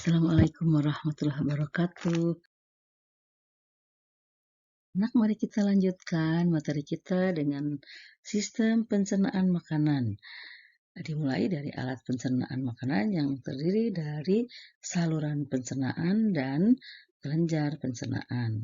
Assalamualaikum warahmatullahi wabarakatuh. Mari kita lanjutkan materi kita dengan sistem pencernaan makanan. Dimulai dari alat pencernaan makanan yang terdiri dari saluran pencernaan dan kelenjar pencernaan.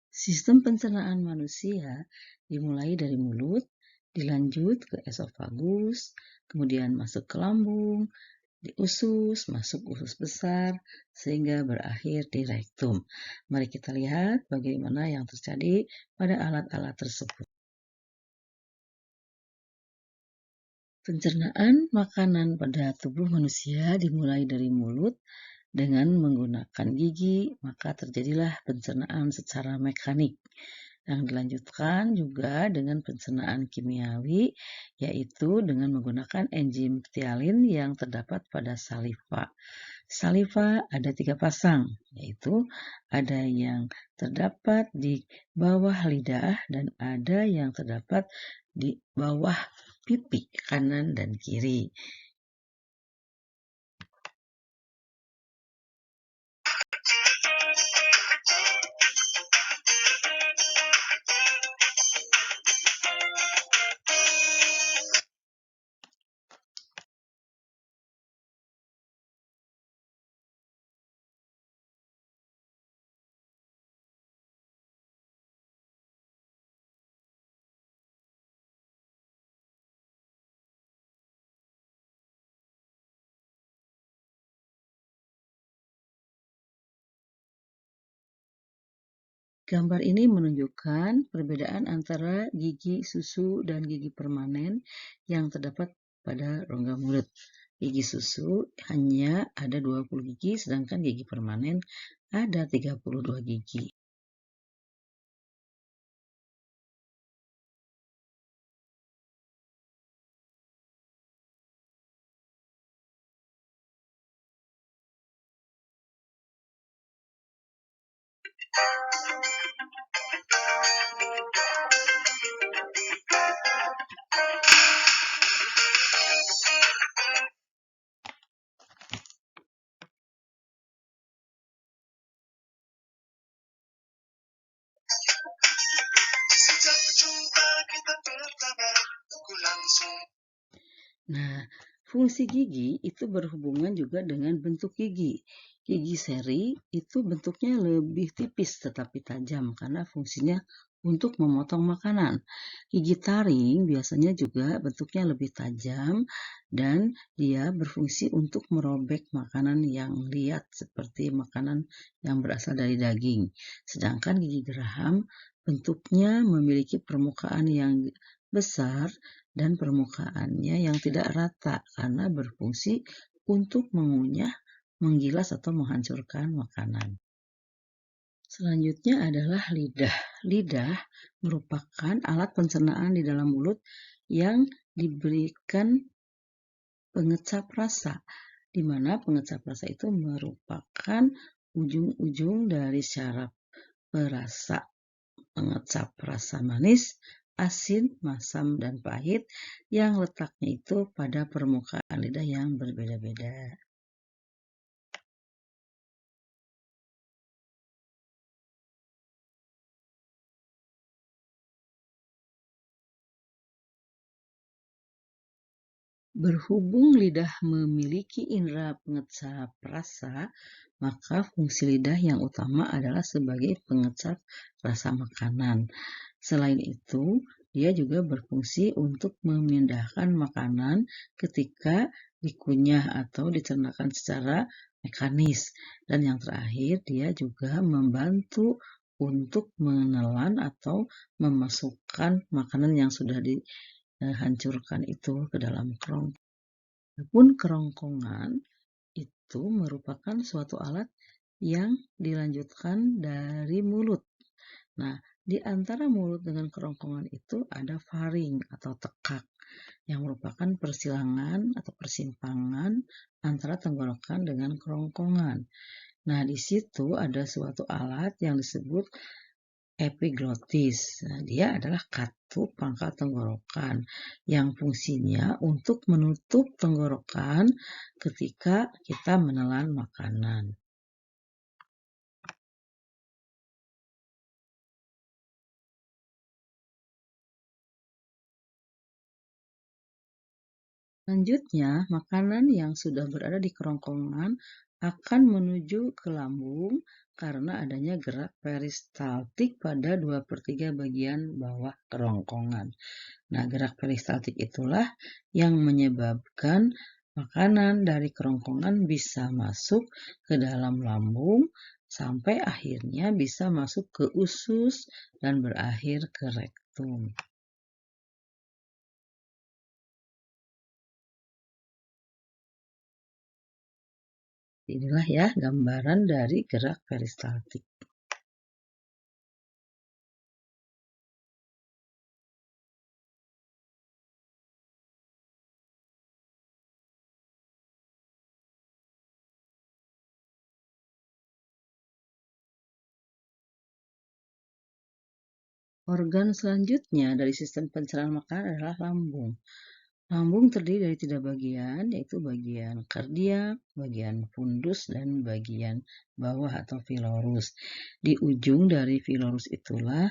Sistem pencernaan manusia dimulai dari mulut, dilanjut ke esofagus, kemudian masuk ke lambung, di usus, masuk usus besar, sehingga berakhir di rektum. Mari kita lihat bagaimana yang terjadi pada alat-alat tersebut. Pencernaan makanan pada tubuh manusia dimulai dari mulut dengan menggunakan gigi, maka terjadilah pencernaan secara mekanik. Yang dilanjutkan juga dengan pencernaan kimiawi, yaitu dengan menggunakan enzim ptyalin yang terdapat pada saliva. Saliva ada 3 pasang, yaitu ada yang terdapat di bawah lidah dan ada yang terdapat di bawah pipi kanan dan kiri. Gambar ini menunjukkan perbedaan antara gigi susu dan gigi permanen yang terdapat pada rongga mulut. Gigi susu hanya ada 20 gigi, sedangkan gigi permanen ada 32 gigi. Nah, fungsi gigi itu berhubungan juga dengan bentuk gigi. Gigi seri itu bentuknya lebih tipis tetapi tajam karena fungsinya untuk memotong makanan. Gigi taring biasanya juga bentuknya lebih tajam dan dia berfungsi untuk merobek makanan yang liat seperti makanan yang berasal dari daging. Sedangkan gigi geraham bentuknya memiliki permukaan yang besar dan permukaannya yang tidak rata karena berfungsi untuk mengunyah, menggilas atau menghancurkan makanan. Selanjutnya adalah lidah. Lidah merupakan alat pencernaan di dalam mulut yang diberikan pengecap rasa, di mana pengecap rasa itu merupakan ujung-ujung dari syaraf perasa pengecap rasa manis, asin, masam, dan pahit yang letaknya itu pada permukaan lidah yang berbeda-beda. Berhubung lidah memiliki indera pengecap rasa, maka fungsi lidah yang utama adalah sebagai pengecap rasa makanan. Selain itu, dia juga berfungsi untuk memindahkan makanan ketika dikunyah atau dicernakan secara mekanis. Dan yang terakhir, dia juga membantu untuk menelan atau memasukkan makanan yang sudah dihancurkan itu ke dalam kerongkongan. Adapun kerongkongan itu merupakan suatu alat yang dilanjutkan dari mulut. Nah, di antara mulut dengan kerongkongan itu ada faring atau tekak yang merupakan persilangan atau persimpangan antara tenggorokan dengan kerongkongan. Nah, di situ ada suatu alat yang disebut epiglotis. Nah, dia adalah katup pangkal tenggorokan yang fungsinya untuk menutup tenggorokan ketika kita menelan makanan. Selanjutnya, makanan yang sudah berada di kerongkongan akan menuju ke lambung karena adanya gerak peristaltik pada 2/3 bagian bawah kerongkongan. Nah, gerak peristaltik itulah yang menyebabkan makanan dari kerongkongan bisa masuk ke dalam lambung sampai akhirnya bisa masuk ke usus dan berakhir ke rektum. Inilah ya gambaran dari gerak peristaltik. Organ selanjutnya dari sistem pencernaan makanan adalah lambung. Lambung terdiri dari 3 bagian, yaitu bagian kardiak, bagian fundus, dan bagian bawah atau filorus. Di ujung dari filorus itulah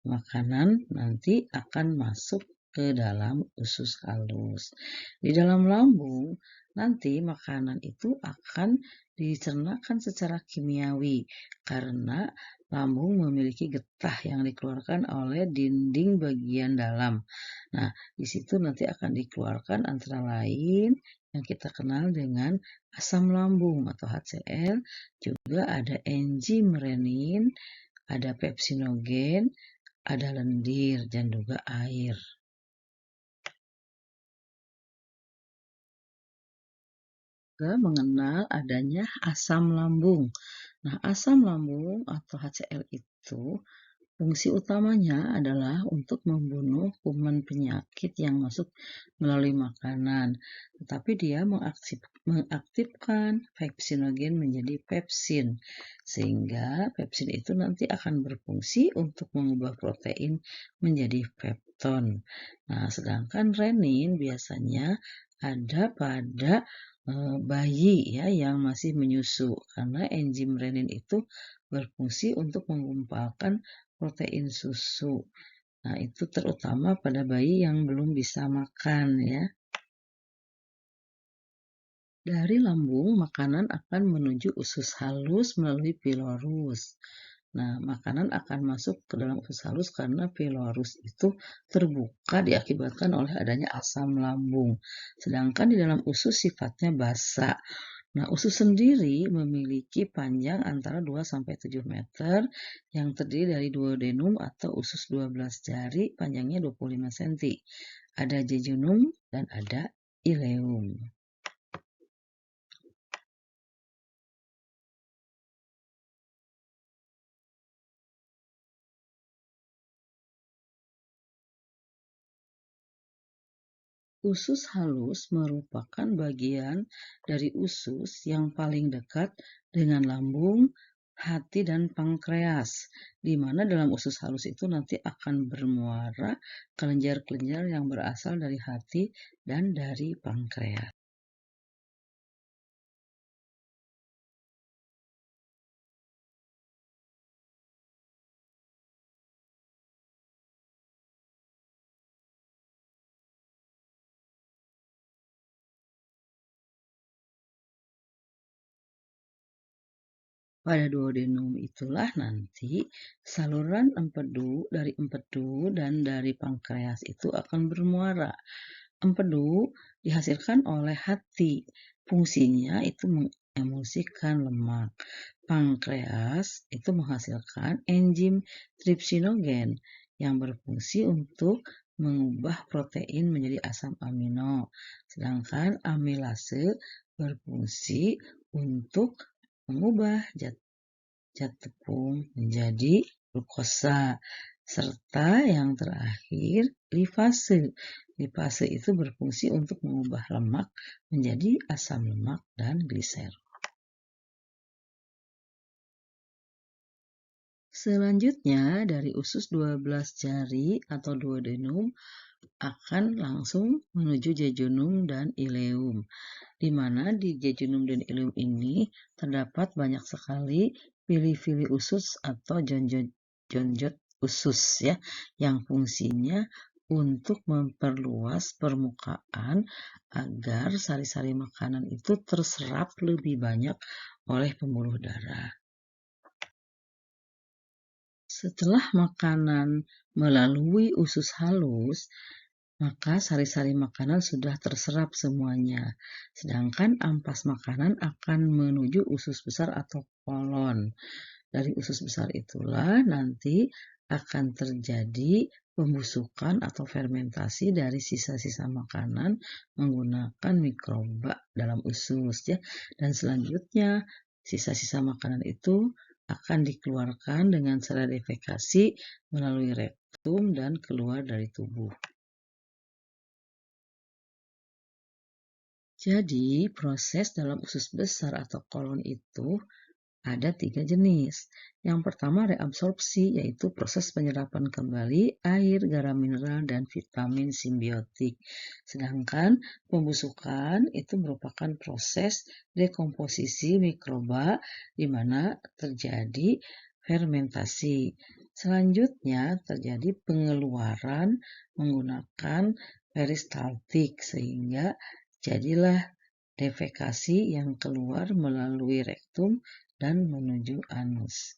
makanan nanti akan masuk ke dalam usus halus. Di dalam lambung, nanti makanan itu akan dicernakan secara kimiawi karena lambung memiliki getah yang dikeluarkan oleh dinding bagian dalam. Nah, di situ nanti akan dikeluarkan antara lain yang kita kenal dengan asam lambung atau HCl, juga ada enzim renin, ada pepsinogen, ada lendir dan juga air. Juga mengenal adanya asam lambung. Nah, asam lambung atau HCl itu fungsi utamanya adalah untuk membunuh kuman penyakit yang masuk melalui makanan. Tetapi dia mengaktifkan pepsinogen menjadi pepsin. Sehingga pepsin itu nanti akan berfungsi untuk mengubah protein menjadi pepton. Nah, sedangkan renin biasanya ada pada bayi ya yang masih menyusu karena enzim renin itu berfungsi untuk menggumpalkan protein susu. Nah, itu terutama pada bayi yang belum bisa makan ya. Dari lambung, makanan akan menuju usus halus melalui pilorus. Nah, makanan akan masuk ke dalam usus halus karena pilorus itu terbuka diakibatkan oleh adanya asam lambung. Sedangkan di dalam usus sifatnya basa. Nah, usus sendiri memiliki panjang antara 2-7 meter yang terdiri dari duodenum atau usus 12 jari, panjangnya 25 cm. Ada jejunum dan ada ileum. Usus halus merupakan bagian dari usus yang paling dekat dengan lambung, hati, dan pankreas, di mana dalam usus halus itu nanti akan bermuara kelenjar-kelenjar yang berasal dari hati dan dari pankreas. Pada duodenum itulah nanti saluran empedu dari empedu dan dari pankreas itu akan bermuara. Empedu dihasilkan oleh hati. Fungsinya itu mengemulsikan lemak. Pankreas itu menghasilkan enzim trypsinogen yang berfungsi untuk mengubah protein menjadi asam amino. Sedangkan amilase berfungsi untuk mengubah zat tepung menjadi glukosa. Serta yang terakhir, lipase. Lipase itu berfungsi untuk mengubah lemak menjadi asam lemak dan gliserol. Selanjutnya, dari usus 12 jari atau duodenum akan langsung menuju jejunum dan ileum, di mana di jejunum dan ileum ini terdapat banyak sekali vili-vili usus atau jonjot usus ya, yang fungsinya untuk memperluas permukaan agar sari-sari makanan itu terserap lebih banyak oleh pembuluh darah. Setelah makanan melalui usus halus, maka sari-sari makanan sudah terserap semuanya. Sedangkan ampas makanan akan menuju usus besar atau kolon. Dari usus besar itulah nanti akan terjadi pembusukan atau fermentasi dari sisa-sisa makanan menggunakan mikroba dalam usus ya. Dan selanjutnya sisa-sisa makanan itu akan dikeluarkan dengan cara defekasi melalui rektum dan keluar dari tubuh. Jadi, proses dalam usus besar atau kolon itu ada 3 jenis. Yang pertama reabsorpsi, yaitu proses penyerapan kembali air, garam mineral, dan vitamin simbiotik. Sedangkan pembusukan itu merupakan proses dekomposisi mikroba di mana terjadi fermentasi. Selanjutnya terjadi pengeluaran menggunakan peristaltik sehingga jadilah defekasi yang keluar melalui rektum dan menuju anus.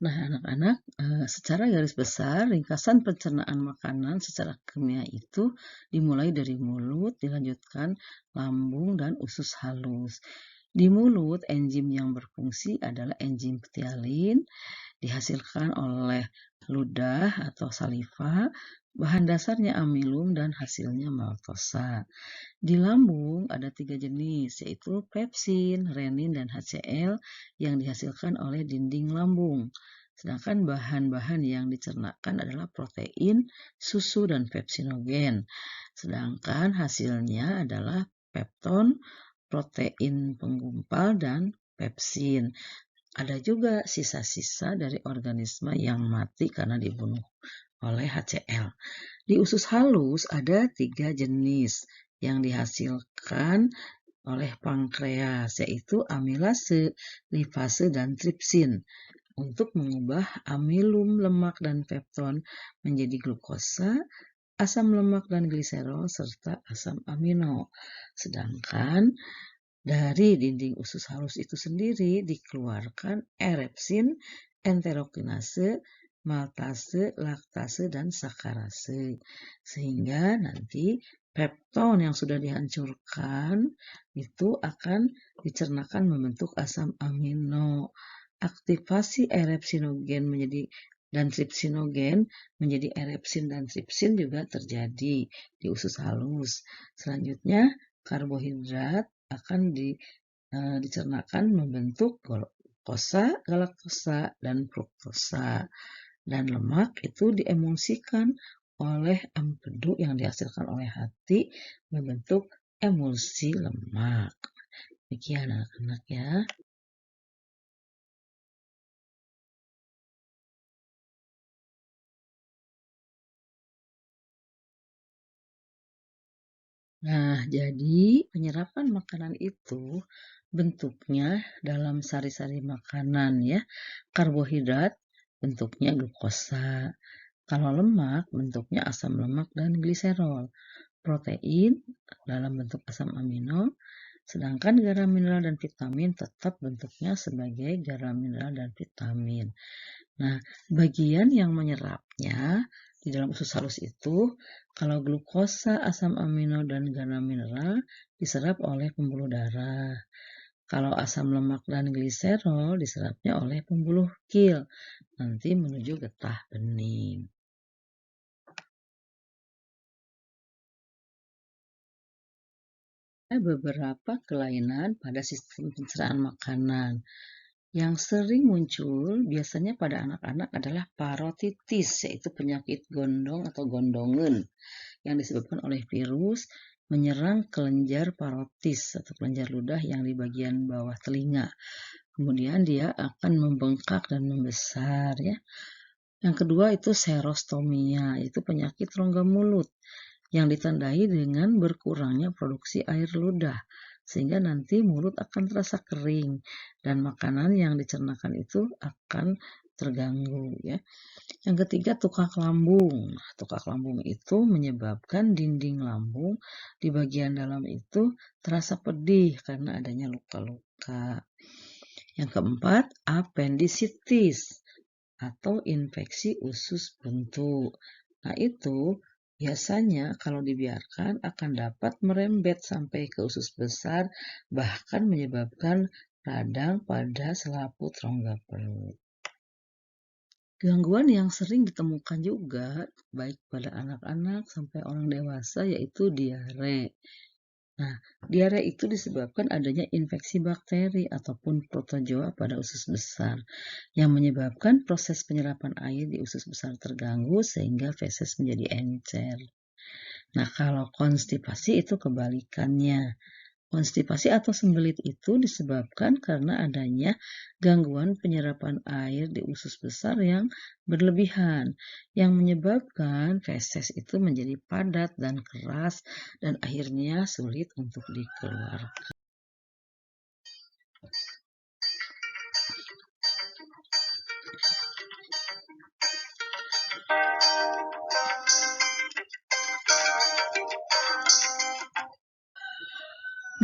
Nah, anak-anak, secara garis besar, ringkasan pencernaan makanan secara kimia itu dimulai dari mulut, dilanjutkan lambung, dan usus halus. Di mulut, enzim yang berfungsi adalah enzim ptialin, dihasilkan oleh ludah atau saliva, bahan dasarnya amilum, dan hasilnya maltosa. Di lambung ada 3 jenis, yaitu pepsin, renin, dan HCl yang dihasilkan oleh dinding lambung. Sedangkan bahan-bahan yang dicernakkan adalah protein, susu, dan pepsinogen. Sedangkan hasilnya adalah pepton, protein penggumpal, dan pepsin. Ada juga sisa-sisa dari organisme yang mati karena dibunuh oleh HCl. Di usus halus ada 3 jenis yang dihasilkan oleh pankreas, yaitu amilase, lipase, dan tripsin untuk mengubah amilum lemak dan pepton menjadi glukosa, asam lemak dan gliserol, serta asam amino. Sedangkan dari dinding usus halus itu sendiri dikeluarkan erepsin, enterokinase, maltase, laktase, dan sakarase. Sehingga nanti pepton yang sudah dihancurkan itu akan dicernakan membentuk asam amino. Aktivasi erepsinogen dan tripsinogen menjadi erepsin dan tripsin juga terjadi di usus halus. Selanjutnya karbohidrat akan dicernakan membentuk glukosa, galaktosa, dan fruktosa. Dan lemak itu diemulsikan oleh empedu yang dihasilkan oleh hati membentuk emulsi lemak. Demikian anak-anak ya. Nah, jadi penyerapan makanan itu bentuknya dalam sari-sari makanan ya. Karbohidrat bentuknya glukosa. Kalau lemak bentuknya asam lemak dan gliserol. Protein dalam bentuk asam amino. Sedangkan garam mineral dan vitamin tetap bentuknya sebagai garam mineral dan vitamin. Nah, bagian yang menyerapnya di dalam usus halus itu, kalau glukosa, asam amino, dan garam mineral diserap oleh pembuluh darah. Kalau asam lemak dan gliserol diserapnya oleh pembuluh kil, nanti menuju getah bening. Ada beberapa kelainan pada sistem pencernaan makanan. Yang sering muncul biasanya pada anak-anak adalah parotitis, yaitu penyakit gondong atau gondongan yang disebabkan oleh virus menyerang kelenjar parotis atau kelenjar ludah yang di bagian bawah telinga. Kemudian dia akan membengkak dan membesar ya. Yang kedua itu serostomia, itu penyakit rongga mulut yang ditandai dengan berkurangnya produksi air ludah, sehingga nanti mulut akan terasa kering dan makanan yang dicernakan itu akan terganggu ya. Yang ketiga tukak lambung. Nah, tukak lambung itu menyebabkan dinding lambung di bagian dalam itu terasa pedih karena adanya luka-luka. Yang keempat, appendicitis atau infeksi usus buntu. Nah, itu biasanya kalau dibiarkan akan dapat merembet sampai ke usus besar, bahkan menyebabkan radang pada selaput rongga perut. Gangguan yang sering ditemukan juga baik pada anak-anak sampai orang dewasa yaitu diare. Nah, diare itu disebabkan adanya infeksi bakteri ataupun protozoa pada usus besar yang menyebabkan proses penyerapan air di usus besar terganggu sehingga feses menjadi encer. Nah, kalau konstipasi itu kebalikannya. Konstipasi atau sembelit itu disebabkan karena adanya gangguan penyerapan air di usus besar yang berlebihan, yang menyebabkan feses itu menjadi padat dan keras dan akhirnya sulit untuk dikeluarkan.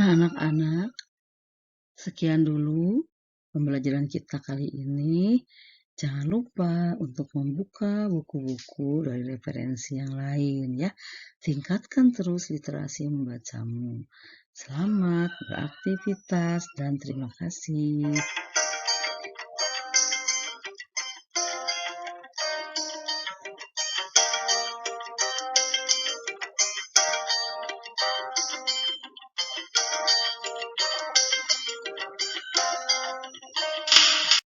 Nah, anak-anak, sekian dulu pembelajaran kita kali ini. Jangan lupa untuk membuka buku-buku dari referensi yang lain ya. Tingkatkan terus literasi membacamu. Selamat beraktivitas dan terima kasih.